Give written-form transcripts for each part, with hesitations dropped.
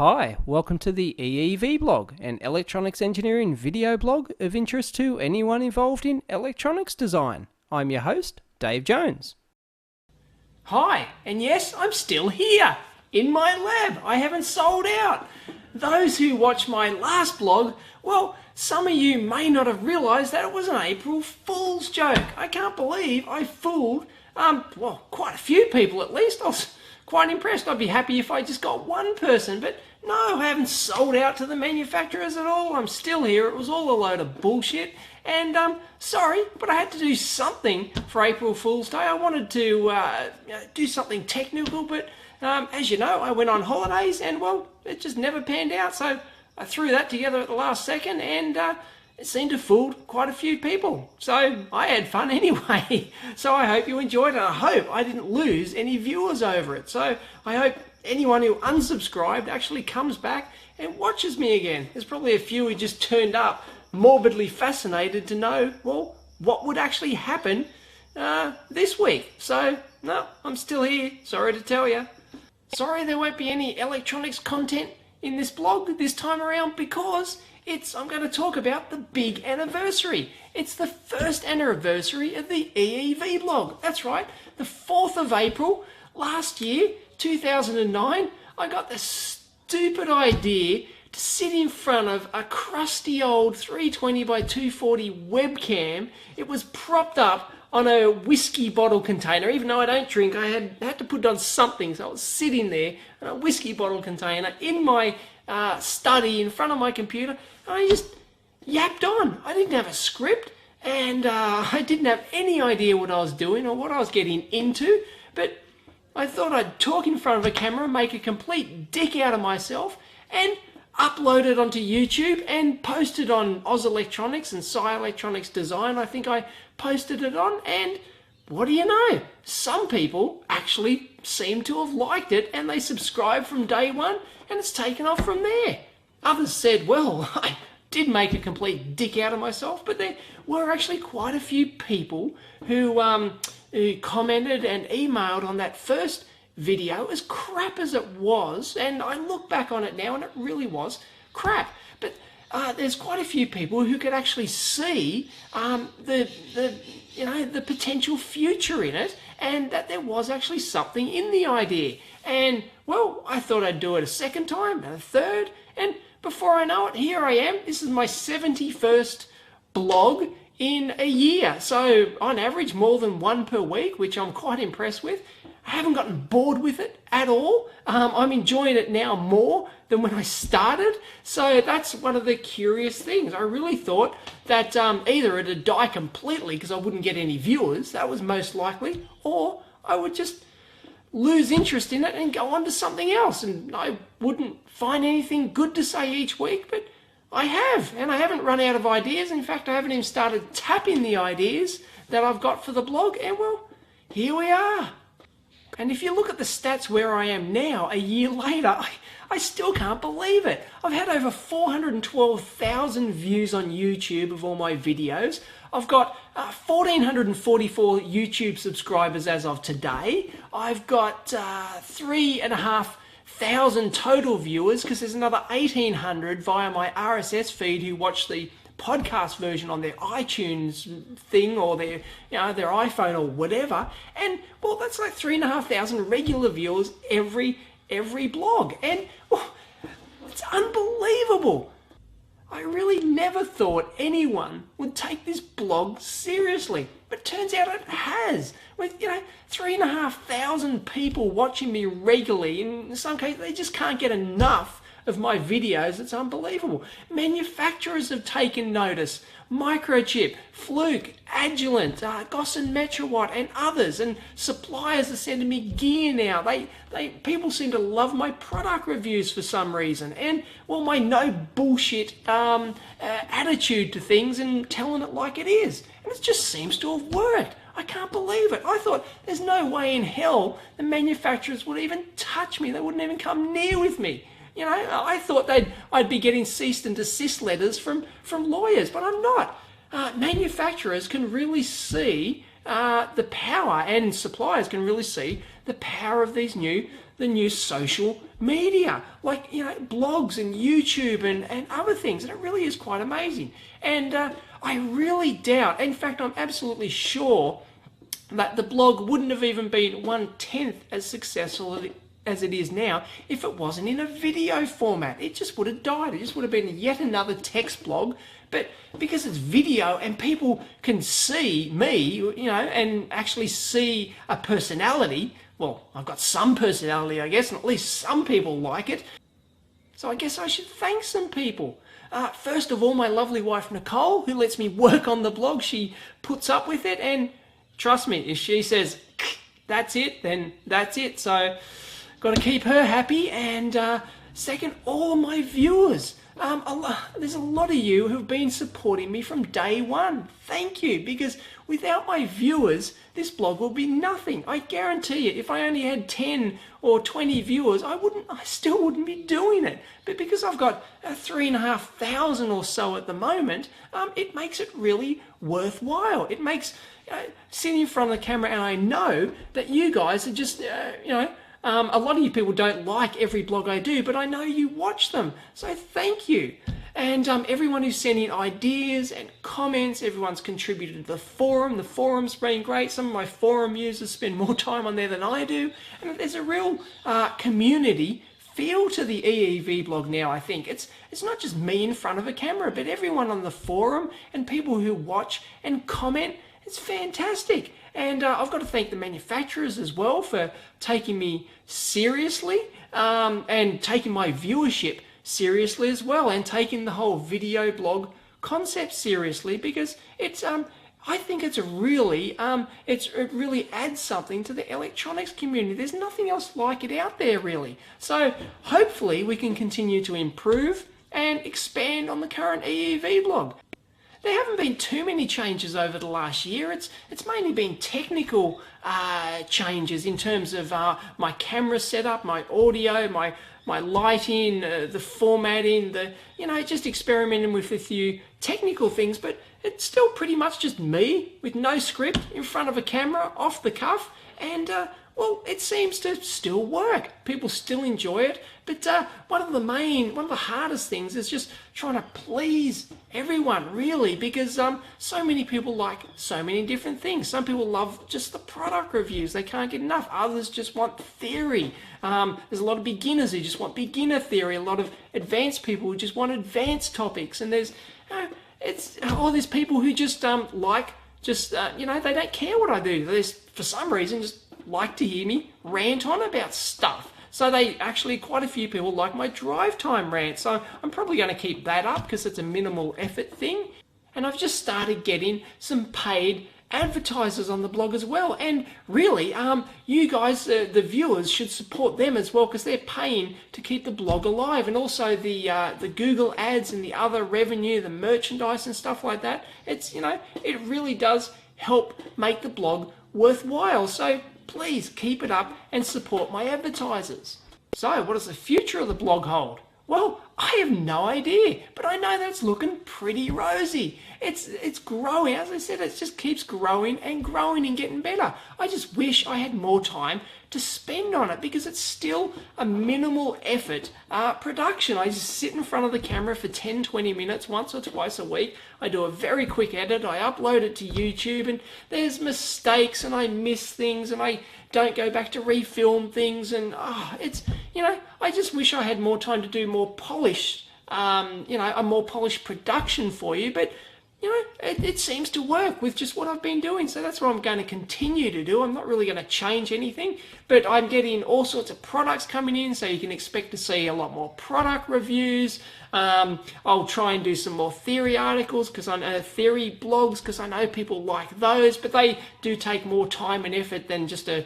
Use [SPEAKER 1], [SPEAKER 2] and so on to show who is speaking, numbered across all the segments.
[SPEAKER 1] Hi, welcome to the EEVblog, an electronics engineering video blog of interest to anyone involved in electronics design. I'm your host, Dave Jones.
[SPEAKER 2] Hi, and yes, I'm still here, in my lab. I haven't sold out. Those who watched my last blog, well, some of you may not have realised that it was an April Fool's joke. I can't believe I fooled, quite a few people at least. I was quite impressed. I'd be happy if I just got one person, but no, I haven't sold out to the manufacturers at all. I'm still here. It was all a load of bullshit. And sorry, but I had to do something for April Fool's Day. I wanted to do something technical, but as you know, I went on holidays and, well, it just never panned out. So I threw that together at the last second and it seemed to fool quite a few people. So I had fun anyway. So I hope you enjoyed it. I hope I didn't lose any viewers over it. So I hope anyone who unsubscribed actually comes back and watches me again. There's probably a few who just turned up morbidly fascinated to know, well, what would actually happen this week. So, no, I'm still here. Sorry to tell you. Sorry there won't be any electronics content in this blog this time around because I'm going to talk about the big anniversary. It's the first anniversary of the EEVblog. That's right, the 4th of April last year, 2009, I got the stupid idea to sit in front of a crusty old 320 by 240 webcam. It was propped up on a whiskey bottle container. Even though I don't drink, I had to put it on something. So I was sitting there in a whiskey bottle container in my study in front of my computer. And I just yapped on. I didn't have a script and I didn't have any idea what I was doing or what I was getting into. But I thought I'd talk in front of a camera, make a complete dick out of myself and upload it onto YouTube and post it on Oz Electronics and Sci Electronics Design. I think I posted it on, and what do you know? Some people actually seem to have liked it and they subscribed from day one and it's taken off from there. Others said, well, I did make a complete dick out of myself, but there were actually quite a few people who commented and emailed on that first video, as crap as it was, and I look back on it now and it really was crap, but there's quite a few people who could actually see the potential future in it and that there was actually something in the idea. And well, I thought I'd do it a second time and a third, and before I know it, here I am. This is my 71st blog in a year, so on average more than one per week, which I'm quite impressed with. I haven't gotten bored with it at all. I'm enjoying it now more than when I started. So that's one of the curious things. I really thought that either it'd die completely because I wouldn't get any viewers, that was most likely, or I would just lose interest in it and go on to something else. And I wouldn't find anything good to say each week, but I have, and I haven't run out of ideas. In fact, I haven't even started tapping the ideas that I've got for the blog, and well, here we are. And if you look at the stats where I am now, a year later, I still can't believe it. I've had over 412,000 views on YouTube of all my videos. I've got 1,444 YouTube subscribers as of today. I've got 3,500 total viewers because there's another 1,800 via my RSS feed who watch the podcast version on their iTunes thing or their iPhone or whatever, and well, that's like 3,500 regular viewers every blog, and well, it's unbelievable. I really never thought anyone would take this blog seriously, but turns out it has. With 3,500 people watching me regularly, in some cases they just can't get enough of my videos. It's unbelievable. Manufacturers have taken notice. Microchip, Fluke, Agilent, Goss and Metrowatt, and others, and suppliers are sending me gear now. People seem to love my product reviews for some reason, and well, my no bullshit attitude to things and telling it like it is, and it just seems to have worked. I can't believe it. I thought there's no way in hell the manufacturers would even touch me. They wouldn't even come near with me. I thought I'd be getting cease and desist letters from lawyers, but I'm not. Manufacturers can really see the power, and suppliers can really see the power of these new the new social media, like, you know, blogs and YouTube and other things. And it really is quite amazing. And I really doubt, in fact, I'm absolutely sure that the blog wouldn't have even been 1/10 as successful as it is now if it wasn't in a video format. It just would have died. It just would have been yet another text blog. But because it's video and people can see me, you know, and actually see a personality, well, I've got some personality, I guess, and at least some people like it. So I guess I should thank some people. First of all, my lovely wife, Nicole, who lets me work on the blog. She puts up with it, and trust me, if she says, that's it, then that's it. So got to keep her happy. And second, all my viewers. There's a lot of you who've been supporting me from day one. Thank you, because without my viewers, this blog will be nothing. I guarantee you, if I only had 10 or 20 viewers, I still wouldn't be doing it. But because I've got 3,500 or so at the moment, it makes it really worthwhile. It makes sitting in front of the camera, and I know that you guys are just, a lot of you people don't like every blog I do, but I know you watch them. So thank you. And everyone who's sending ideas and comments, everyone's contributed to the forum. The forum's been great. Some of my forum users spend more time on there than I do. And there's a real community feel to the EEVblog now, I think. It's not just me in front of a camera, but everyone on the forum and people who watch and comment. It's fantastic. And I've got to thank the manufacturers as well for taking me seriously and taking my viewership seriously as well, and taking the whole video blog concept seriously, because it's I think it's really it really adds something to the electronics community. There's nothing else like it out there really. So hopefully we can continue to improve and expand on the current EEVblog. There haven't been too many changes over the last year. It's mainly been technical changes in terms of my camera setup, my audio, my lighting, the formatting, just experimenting with a few technical things. But it's still pretty much just me with no script in front of a camera, off the cuff, and well, it seems to still work. People still enjoy it. But one of the hardest things is just trying to please everyone, really, because so many people like so many different things. Some people love just the product reviews. They can't get enough. Others just want theory. There's a lot of beginners who just want beginner theory. A lot of advanced people who just want advanced topics. And there's there's people who just they don't care what I do. They just, for some reason, just like to hear me rant on about stuff. So quite a few people like my drive time rant. So I'm probably going to keep that up because it's a minimal effort thing. And I've just started getting some paid advertisers on the blog as well. And really, you guys, the viewers, should support them as well, because they're paying to keep the blog alive. And also the Google ads and the other revenue, the merchandise and stuff like that. It really does help make the blog worthwhile. So please keep it up and support my advertisers. So what does the future of the blog hold? Well, I have no idea, but I know that's looking pretty rosy. It's growing. As I said, it just keeps growing and getting better. I just wish I had more time to spend on it, because it's still a minimal effort production. I just sit in front of the camera for 10-20 minutes once or twice a week. I do a very quick edit. I upload it to YouTube, and there's mistakes, and I miss things, and I don't go back to refilm things, and I just wish I had more time to do more polished, a more polished production for you. But it seems to work with just what I've been doing. So that's what I'm going to continue to do. I'm not really going to change anything, but I'm getting all sorts of products coming in, so you can expect to see a lot more product reviews. I'll try and do some more theory articles, because I know theory blogs, because I know people like those, but they do take more time and effort than just a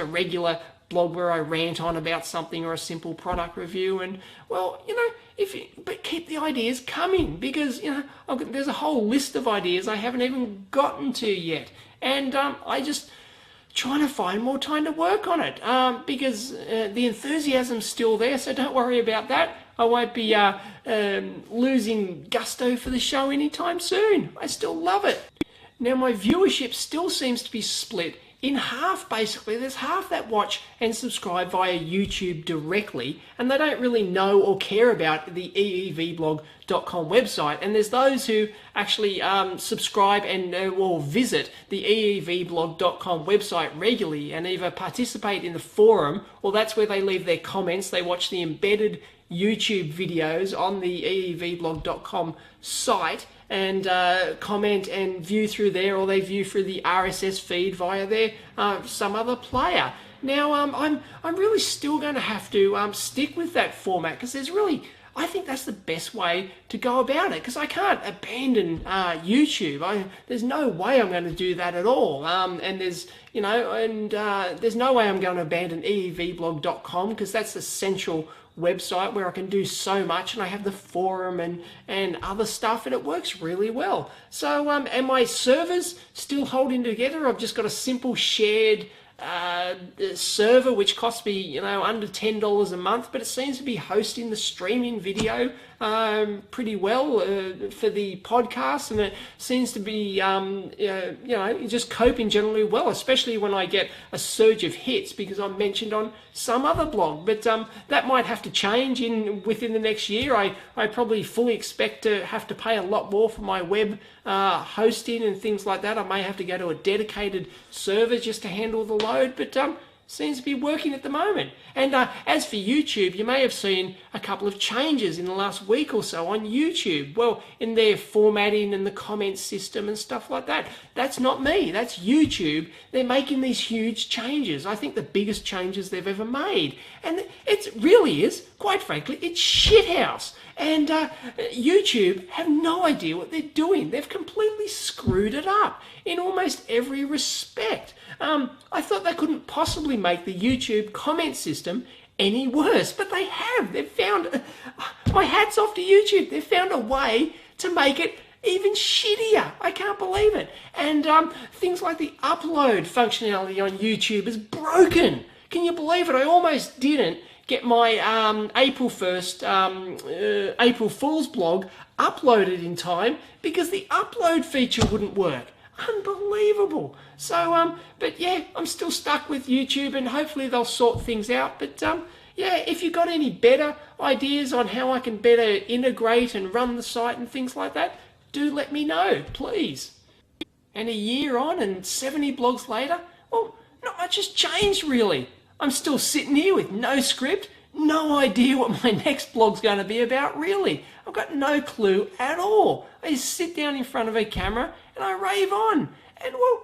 [SPEAKER 2] regular blog where I rant on about something or a simple product review. And well, but keep the ideas coming, because there's a whole list of ideas I haven't even gotten to yet, and I just trying to find more time to work on it, because the enthusiasm's still there, so don't worry about that. I won't be losing gusto for the show anytime soon. I still love it. Now, my viewership still seems to be split in half, basically. There's half that watch and subscribe via YouTube directly, and they don't really know or care about the EEVblog.com website. And there's those who actually subscribe and will visit the EEVblog.com website regularly and either participate in the forum, or that's where they leave their comments. They watch the embedded YouTube videos on the EEVblog.com site and comment and view through there, or they view through the RSS feed via their some other player. Now, I'm really still going to have to stick with that format, because I think that's the best way to go about it, because I can't abandon YouTube. There's no way I'm going to do that at all. And there's there's no way I'm going to abandon EEVblog.com, because that's the central website where I can do so much, and I have the forum and other stuff, and it works really well. So and my servers still holding together. I've just got a simple shared server which costs me under $10 a month, but it seems to be hosting the streaming video pretty well for the podcast, and it seems to be just coping generally well, especially when I get a surge of hits because I'm mentioned on some other blog. But that might have to change within the next year. I probably fully expect to have to pay a lot more for my web hosting and things like that. I may have to go to a dedicated server just to handle the load, but seems to be working at the moment. And as for YouTube, you may have seen a couple of changes in the last week or so on YouTube. Well, in their formatting and the comment system and stuff like that. That's not me, that's YouTube. They're making these huge changes. I think the biggest changes they've ever made. And it really is, quite frankly, it's shithouse. And YouTube have no idea what they're doing. They've completely screwed it up in almost every respect. I thought they couldn't possibly make the YouTube comment system any worse, but they have. They've found, my hat's off to YouTube, they've found a way to make it even shittier. I can't believe it. And things like the upload functionality on YouTube is broken. Can you believe it? I almost didn't get my April 1st April Fool's blog uploaded in time because the upload feature wouldn't work. Unbelievable. So, but yeah, I'm still stuck with YouTube, and hopefully they'll sort things out. But yeah, if you've got any better ideas on how I can better integrate and run the site and things like that, do let me know, please. And a year on and 70 blogs later, well, not much has changed really. I'm still sitting here with no script, no idea what my next blog's going to be about really. I've got no clue at all. I just sit down in front of a camera and I rave on. And well,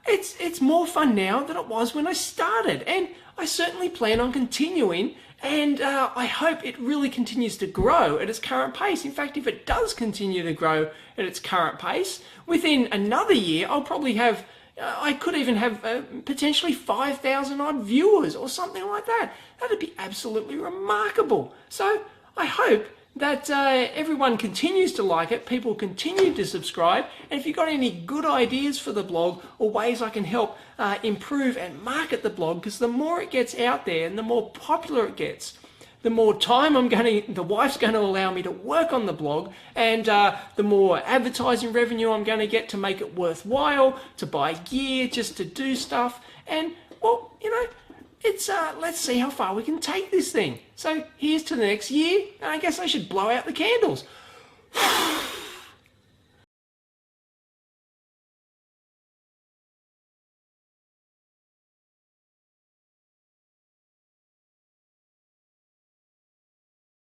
[SPEAKER 2] it's more fun now than it was when I started. And I certainly plan on continuing, and I hope it really continues to grow at its current pace. In fact, if it does continue to grow at its current pace, within another year, I'll probably have I could even have potentially 5,000 odd viewers or something like that. That'd be absolutely remarkable. So I hope that everyone continues to like it, people continue to subscribe, and if you've got any good ideas for the blog or ways I can help improve and market the blog, because the more it gets out there and the more popular it gets, the more time the wife's going to allow me to work on the blog, and the more advertising revenue I'm going to get to make it worthwhile, to buy gear, just to do stuff. And, well, it's, let's see how far we can take this thing. So here's to the next year, and I guess I should blow out the candles.